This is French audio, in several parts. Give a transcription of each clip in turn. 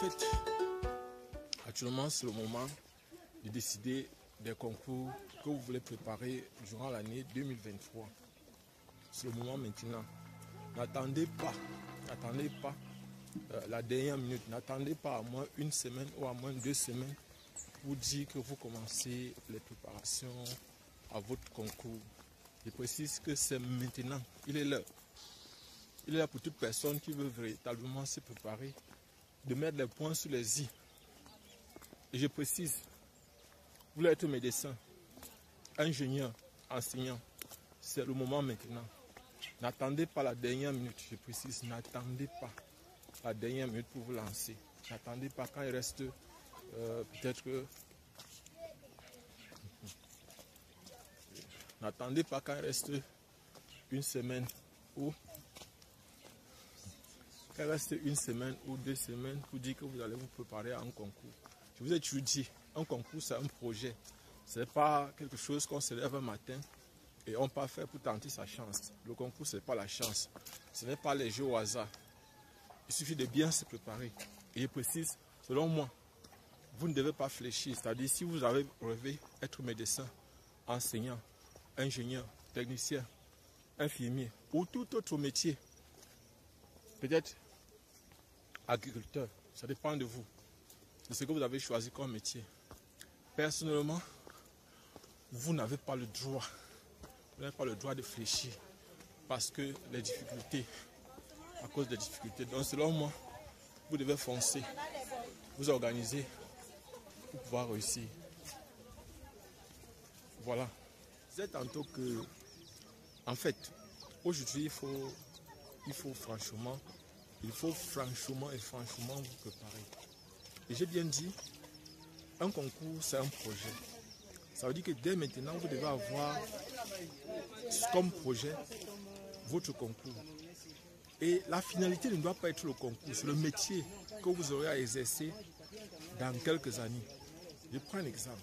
fait, actuellement, c'est le moment de décider des concours que vous voulez préparer durant l'année 2023. C'est le moment maintenant. N'attendez pas la dernière minute. N'attendez pas à moins une semaine ou à moins 2 semaines pour dire que vous commencez les préparations à votre concours. Je précise que c'est maintenant. Il est l'heure. Il est là pour toute personne qui veut véritablement se préparer, de mettre les points sur les i. Et je précise, vous voulez être médecin, ingénieur, enseignant, c'est le moment maintenant. N'attendez pas la dernière minute, je précise, n'attendez pas la dernière minute pour vous lancer. N'attendez pas quand il reste peut-être que... N'attendez pas quand il reste une semaine ou... Quand il reste une semaine ou 2 semaines pour dire que vous allez vous préparer à un concours. Je vous ai toujours dit, un concours c'est un projet. Ce n'est pas quelque chose qu'on se lève un matin et on peut faire pour tenter sa chance. Le concours ce n'est pas la chance. Ce n'est pas les jeux au hasard. Il suffit de bien se préparer. Et je précise, selon moi, vous ne devez pas fléchir. C'est-à-dire si vous avez rêvé être médecin, enseignant, ingénieur, technicien, infirmier ou tout autre métier, peut-être agriculteur, ça dépend de vous, de ce que vous avez choisi comme métier. Personnellement, vous n'avez pas le droit, de fléchir parce que les difficultés, à cause des difficultés. Donc selon moi, vous devez foncer, vous organiser pour pouvoir réussir. Voilà. Je disais tantôt que, en fait, aujourd'hui, il faut franchement vous préparer. Et j'ai bien dit, un concours, c'est un projet. Ça veut dire que dès maintenant, vous devez avoir comme projet votre concours. Et la finalité ne doit pas être le concours, c'est le métier que vous aurez à exercer dans quelques années. Je prends un exemple.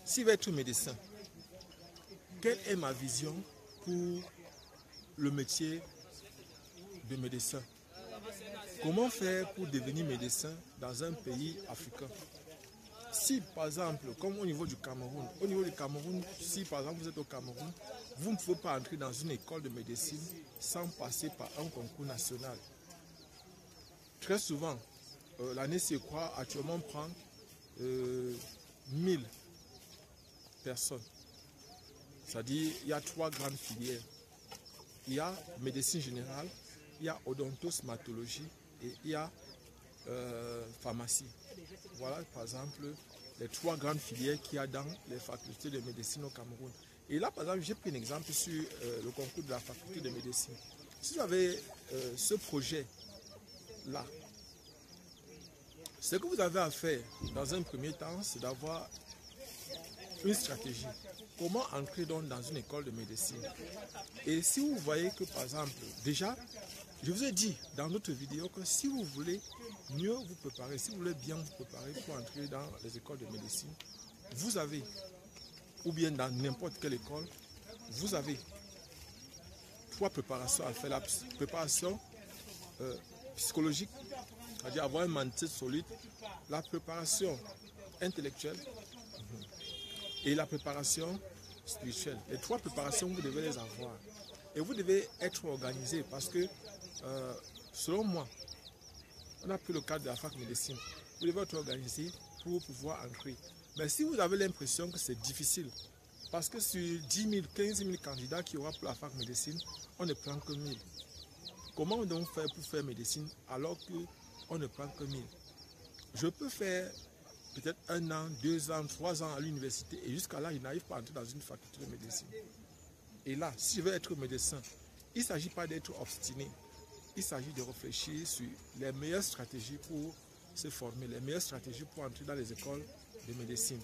Si je vais être médecin, quelle est ma vision pour le métier de médecin? Comment faire pour devenir médecin dans un pays africain? Si par exemple, comme au niveau du Cameroun, si par exemple vous êtes au Cameroun, vous ne pouvez pas entrer dans une école de médecine sans passer par un concours national. Très souvent, l'année s'écoule actuellement prend 1000 personnes. C'est-à-dire, il y a 3 grandes filières. Il y a médecine générale, il y a odontostomatologie et il y a pharmacie. Voilà par exemple les 3 grandes filières qu'il y a dans les facultés de médecine au Cameroun. Et là par exemple j'ai pris un exemple sur le concours de la faculté de médecine. Si vous avez ce projet là, ce que vous avez à faire dans un premier temps, c'est d'avoir une stratégie. Comment entrer donc dans une école de médecine? Et si vous voyez que par exemple, déjà, je vous ai dit dans notre vidéo que si vous voulez mieux vous préparer, si vous voulez bien vous préparer pour entrer dans les écoles de médecine, vous avez, ou bien dans n'importe quelle école, vous avez 3 préparations à faire. La préparation psychologique, c'est-à-dire avoir un mental solide, la préparation intellectuelle et la préparation spirituelle. Les 3 préparations, vous devez les avoir. Et vous devez être organisé parce que, selon moi, on a pris le cadre de la fac médecine. Vous devez être organisé pour pouvoir entrer. Mais si vous avez l'impression que c'est difficile, parce que sur 10 000, 15 000 candidats qui aura pour la fac médecine, on ne prend que 1000. Comment donc faire pour faire médecine alors qu'on ne prend que 1000? Je peux faire peut-être 1 an, 2 ans, 3 ans à l'université et jusqu'à là, je n'arrive pas à entrer dans une faculté de médecine. Et là, si je veux être médecin, il ne s'agit pas d'être obstiné. Il s'agit de réfléchir sur les meilleures stratégies pour se former, les meilleures stratégies pour entrer dans les écoles de médecine,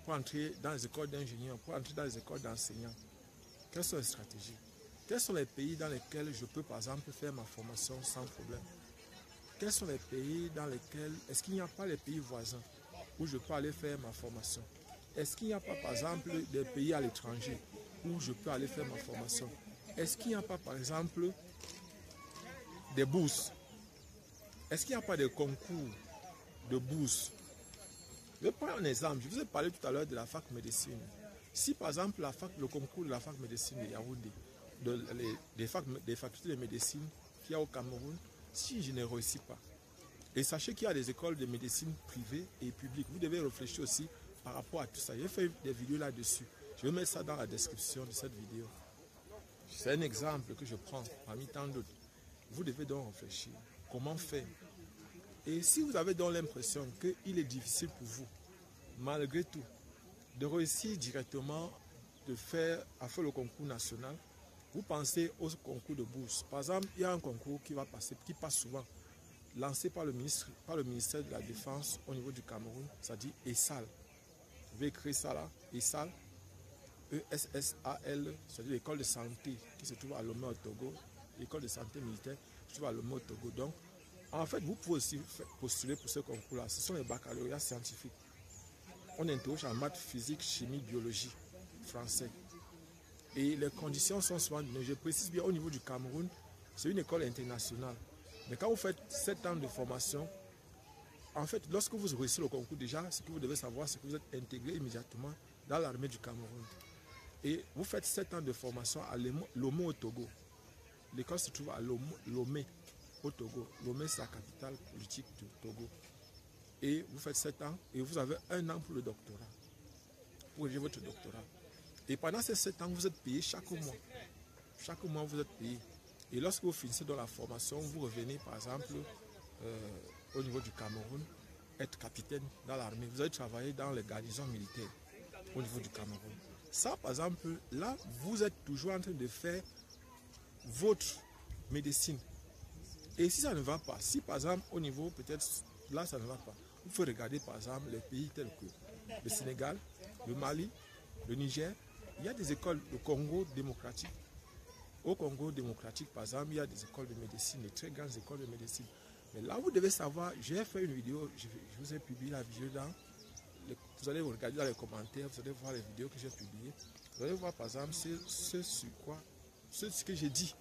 pour entrer dans les écoles d'ingénieurs, pour entrer dans les écoles d'enseignants. Quelles sont les stratégies? Quels sont les pays dans lesquels je peux par exemple faire ma formation sans problème? Quels sont les pays dans lesquels, est-ce qu'il n'y a pas les pays voisins où je peux aller faire ma formation? Est-ce qu'il n'y a pas par exemple des pays à l'étranger où je peux aller faire ma formation? Est-ce qu'il n'y a pas par exemple des bourses Est-ce qu'il n'y a pas de concours de bourse? Je vais prendre un exemple. Je vous ai parlé tout à l'heure de la fac médecine. Si par exemple le concours de la fac médecine de Yaoundé, des facultés de médecine qu'il y a au Cameroun, si je ne réussis pas, et sachez qu'il y a des écoles de médecine privées et publiques, vous devez réfléchir aussi par rapport à tout ça. J'ai fait des vidéos là-dessus. Je vais mettre ça dans la description de cette vidéo. C'est un exemple que je prends parmi tant d'autres. Vous devez donc réfléchir. Comment faire? Et si vous avez donc l'impression qu'il est difficile pour vous, malgré tout, de réussir directement à faire le concours national, vous pensez au concours de bourse. Par exemple, il y a un concours qui va passer, qui passe souvent, lancé par le ministère de la Défense au niveau du Cameroun, ça dit ESSAL. Vous pouvez écrire ça là, ESSAL, ESSAL, c'est-à-dire l'école de santé qui se trouve à Lomé au Togo, l'école de santé militaire qui se trouve à Lomé au Togo. Donc, en fait, vous pouvez aussi postuler pour ce concours-là. Ce sont les baccalauréats scientifiques. On interroge en maths, physique, chimie, biologie, français. Et les conditions sont souvent données. Je précise bien, au niveau du Cameroun, c'est une école internationale. Mais quand vous faites 7 ans de formation, en fait, lorsque vous réussissez le concours déjà, ce que vous devez savoir, c'est que vous êtes intégré immédiatement dans l'armée du Cameroun. Et vous faites 7 ans de formation à Lomé au Togo. L'école se trouve à Lomé au Togo. Lomé, c'est la capitale politique du Togo. Et vous faites 7 ans et vous avez 1 an pour le doctorat. Pour réaliser votre doctorat. Et pendant ces 7 ans, vous êtes payé chaque mois. Chaque mois, vous êtes payé. Et lorsque vous finissez dans la formation, vous revenez par exemple au niveau du Cameroun, être capitaine dans l'armée. Vous allez travailler dans les garnisons militaires au niveau du Cameroun. Ça, par exemple, là, vous êtes toujours en train de faire votre médecine. Et si ça ne va pas, si par exemple au niveau peut-être là ça ne va pas, vous pouvez regarder par exemple les pays tels que le Sénégal, le Mali, le Niger. Il y a des écoles, le Congo démocratique. Au Congo démocratique, par exemple, il y a des écoles de médecine, de très grandes écoles de médecine. Mais là, vous devez savoir, j'ai fait une vidéo, je vous ai publié la vidéo vous allez regarder dans les commentaires, vous allez voir les vidéos que j'ai publiées. Vous allez voir par exemple ce que j'ai dit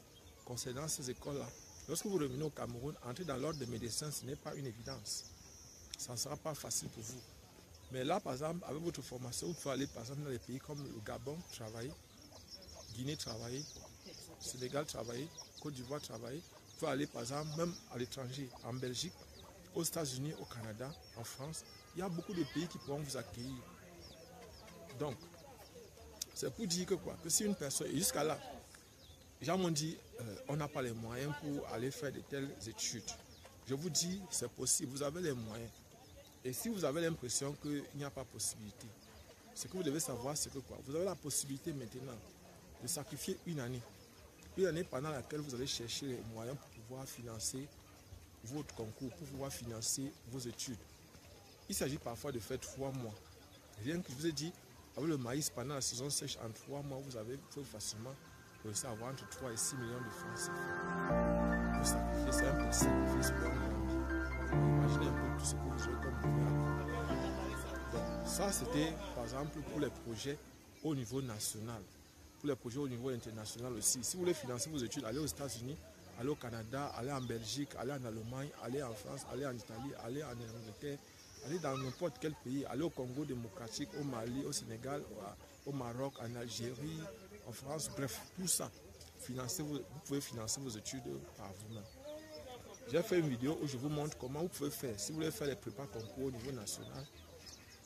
concernant ces écoles-là. Lorsque vous revenez au Cameroun, entrer dans l'ordre des médecins, ce n'est pas une évidence. Ça ne sera pas facile pour vous. Mais là, par exemple, avec votre formation, vous pouvez aller par exemple dans des pays comme le Gabon, travailler, Guinée, travailler, Sénégal, travailler, Côte d'Ivoire, travailler. Vous pouvez aller par exemple même à l'étranger, en Belgique, aux États-Unis, au Canada, en France. Il y a beaucoup de pays qui pourront vous accueillir. Donc, c'est pour dire que quoi, que si une personne, et jusqu'à là, les gens m'ont dit, on n'a pas les moyens pour aller faire de telles études. Je vous dis, c'est possible, vous avez les moyens. Et si vous avez l'impression qu'il n'y a pas possibilité, ce que vous devez savoir, c'est que quoi, vous avez la possibilité maintenant de sacrifier une année pendant laquelle vous allez chercher les moyens pour pouvoir financer votre concours, pour pouvoir financer vos études. Il s'agit parfois de faire 3 mois. Rien que je vous ai dit, avec le maïs, pendant la saison sèche, en 3 mois, vous pouvez facilement réussir à avoir entre 3 et 6 millions de francs CFA. Vous sacrifiez, c'est un petit sacrifice pour un monde. Imaginez un peu tout ce que vous aurez comme moyen. Donc, ça, c'était par exemple pour les projets au niveau national. Pour les projets au niveau international aussi. Si vous voulez financer vos études, allez aux États-Unis, allez au Canada, allez en Belgique, allez en Allemagne, allez en France, allez en Italie, allez en Angleterre, allez dans n'importe quel pays, allez au Congo démocratique, au Mali, au Sénégal, au Maroc, en Algérie, en France, bref, tout ça. Vous pouvez financer vos études par vous-même. J'ai fait une vidéo où je vous montre comment vous pouvez faire. Si vous voulez faire les prépas concours au niveau national,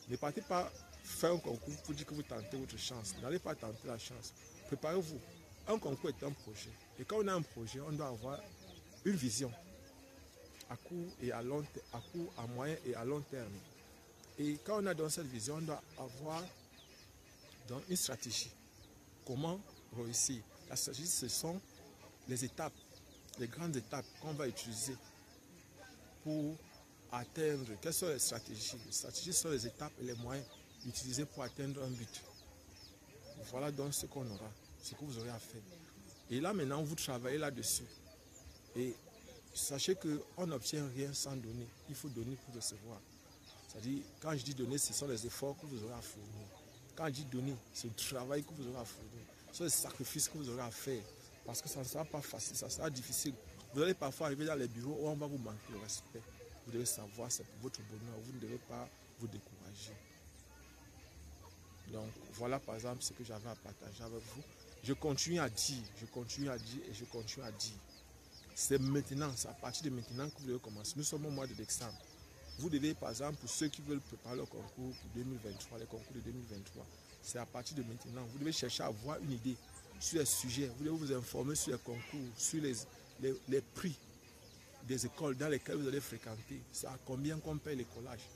ne partez pas faire un concours pour dire que vous tentez votre chance. N'allez pas tenter la chance. Préparez-vous. Un concours est un projet. Et quand on a un projet, on doit avoir une vision à court et à long terme, à court, à moyen et à long terme. Et quand on a dans cette vision, on doit avoir dans une stratégie. Comment réussir? La stratégie, ce sont les étapes, les grandes étapes qu'on va utiliser pour atteindre. Quelles sont les stratégies? Les stratégies sont les étapes et les moyens utilisés pour atteindre un but. Voilà donc ce qu'on aura, ce que vous aurez à faire. Et là maintenant, vous travaillez là-dessus. Et sachez qu'on n'obtient rien sans donner. Il faut donner pour recevoir. C'est-à-dire, quand je dis donner, ce sont les efforts que vous aurez à fournir. Quand je dis donner, c'est le travail que vous aurez à fournir. Ce sont les sacrifices que vous aurez à faire. Parce que ça ne sera pas facile, ça sera difficile. Vous allez parfois arriver dans les bureaux où on va vous manquer le respect. Vous devez savoir, c'est pour votre bonheur. Vous ne devez pas vous décourager. Donc, voilà par exemple ce que j'avais à partager avec vous. Je continue à dire, je continue à dire et je continue à dire. C'est maintenant, c'est à partir de maintenant que vous devez commencer. Nous sommes au mois de décembre. Vous devez, par exemple, pour ceux qui veulent préparer le concours pour 2023, les concours de 2023, c'est à partir de maintenant. Vous devez chercher à avoir une idée sur les sujets. Vous devez vous informer sur les concours, sur les prix des écoles dans lesquelles vous allez fréquenter. C'est à combien qu'on paye les collages.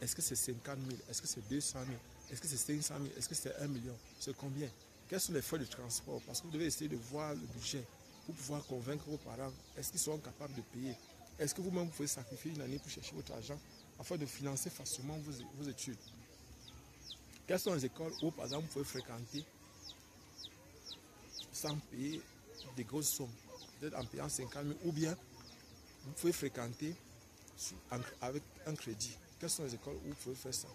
Est-ce que c'est 50 000? Est-ce que c'est 200 000? Est-ce que c'est 500 000? Est-ce que c'est 1 million? C'est combien? Quels sont les frais de transport? Parce que vous devez essayer de voir le budget pour pouvoir convaincre vos parents. Est-ce qu'ils sont capables de payer? Est-ce que vous-même vous pouvez sacrifier une année pour chercher votre argent afin de financer facilement vos études? Quelles sont les écoles où, par exemple, vous pouvez fréquenter sans payer des grosses sommes, peut-être en payant 50 000, ou bien vous pouvez fréquenter avec un crédit? Quelles sont les écoles où vous pouvez faire ça?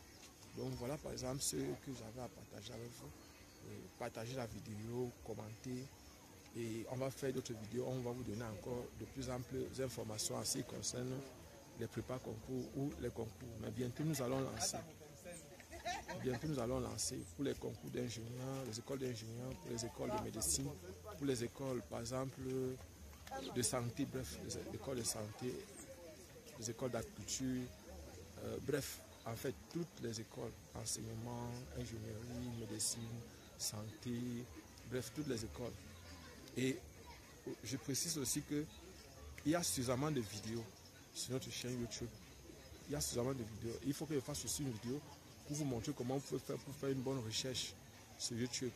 Donc voilà par exemple ce que j'avais à partager avec vous. Partagez la vidéo, commentez, et on va faire d'autres vidéos. On va vous donner encore de plus amples informations en ce qui concerne les prépas concours ou les concours. Mais bientôt nous allons lancer. Bientôt nous allons lancer pour les concours d'ingénieurs, les écoles d'ingénieurs, pour les écoles de médecine, pour les écoles par exemple de santé, bref, les écoles de santé, les écoles d'agriculture, bref, en fait toutes les écoles, enseignement, ingénierie, médecine, santé, bref, toutes les écoles. Et je précise aussi qu'il y a suffisamment de vidéos sur notre chaîne YouTube. Il y a suffisamment de vidéos. Il faut que je fasse aussi une vidéo pour vous montrer comment vous pouvez faire pour faire une bonne recherche sur YouTube.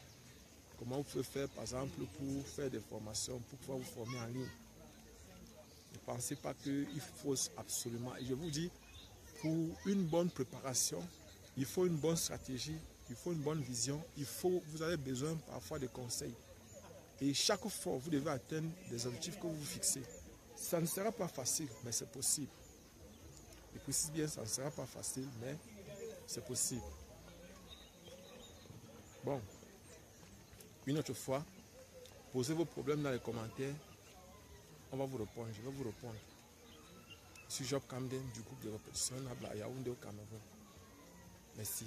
Comment vous pouvez faire, par exemple, pour faire des formations, pour pouvoir vous former en ligne. Ne pensez pas qu'il faut absolument. Et je vous dis, pour une bonne préparation, il faut une bonne stratégie, il faut une bonne vision, vous avez besoin parfois de conseils. Et chaque fois, vous devez atteindre des objectifs que vous vous fixez. Ça ne sera pas facile, mais c'est possible. Je précise bien, ça ne sera pas facile, mais c'est possible. Bon, une autre fois, posez vos problèmes dans les commentaires. On va vous répondre, je vais vous répondre. Je suis Job Camden du groupe de reproduction à Yaoundé au Cameroun. Merci.